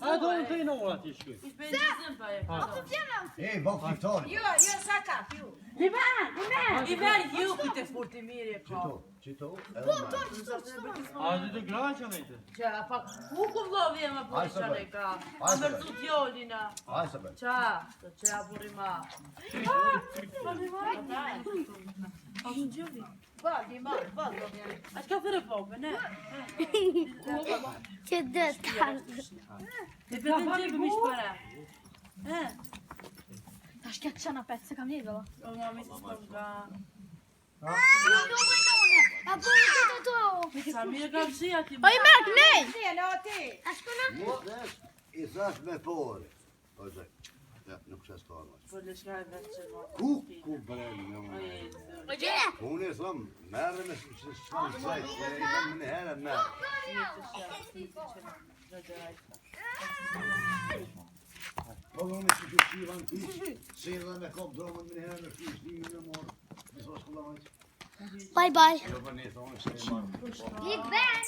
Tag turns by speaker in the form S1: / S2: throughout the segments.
S1: A do të në ora ti shkoj.
S2: I bëj dizën pa e.
S3: Ej, bok fiton.
S4: Jo, sa ka piu.
S2: I vjen ju këtë furti mirë ka.
S3: Qito?
S1: A do të graça nëjtë?
S2: Qa, pa ku vlovi e ma polishan e ka. A mërzu t'jolina.
S3: Ajsa be.
S2: Qa, qa burima. A shka thërë popë, ne?
S5: Që dhe talë.
S2: Të pëtën gjepë mish para.
S5: Tash kja të qana petë, se kam një dhe.
S2: O mami të s'kom ka.
S5: A bërë të të.
S2: Sa mirë kam shia ti.
S5: O i merk, nej!
S4: Ne, no ti.
S5: A shkona?
S3: I thash me pore. O zë. Ja, nuk se s'torma.
S2: Po le shka e vetë që ma.
S3: Ku breni në unë?
S5: O gjene?
S3: Unë e thëmë, merë me s'kanë sajtë, e i kam në herë merë. Po unë që të shiva në fish, se edhe me kop dromën në herë në fish, një në morë. Në sos kullamajtë.
S5: Bye bye.
S3: Jo për një thonë, se e marë.
S5: Big Ben.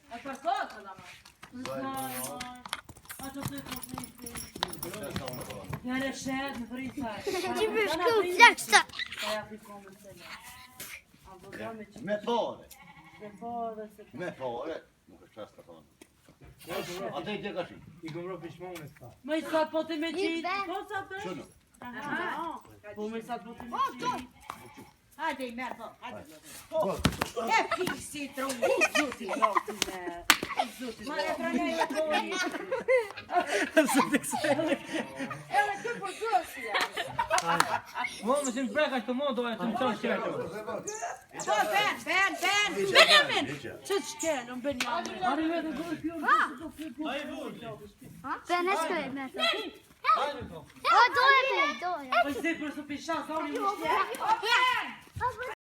S2: A për kotë, lama. A të të të të Njëre shetë, në frisa.
S5: Që për shku, fleksta.
S2: Ka ja pikomën se në. A bëga me që.
S3: Me pore.
S2: Me po dhe se.
S3: Me pore. Nuk është qasë të thonë. A te i te ka shi?
S1: I kom rro pishmonë s'ka.
S2: Më i sa po të me qitë. Po sa të?
S3: Qënë?
S2: Po me sa po të me qitë.
S4: Hajde i merë, po. Hajde.
S3: Po.
S4: E pisi trongu.
S2: Zuti, roti me. Zuti.
S4: Ma e pranoj e poli. Edhe kë për gësja.
S1: Mo më sin preka të mo doja të më çosh çerto.
S4: Po, ben. Benjamin.
S2: Që shkenë, në Benjamin.
S1: Ari vetë gol pion. Ai vuri.
S5: Ben e shkoj, merk.
S1: Hajde to.
S5: O, doje me, doje.
S2: Po se për së pisha, sa unë i mishtë.
S4: O, ben.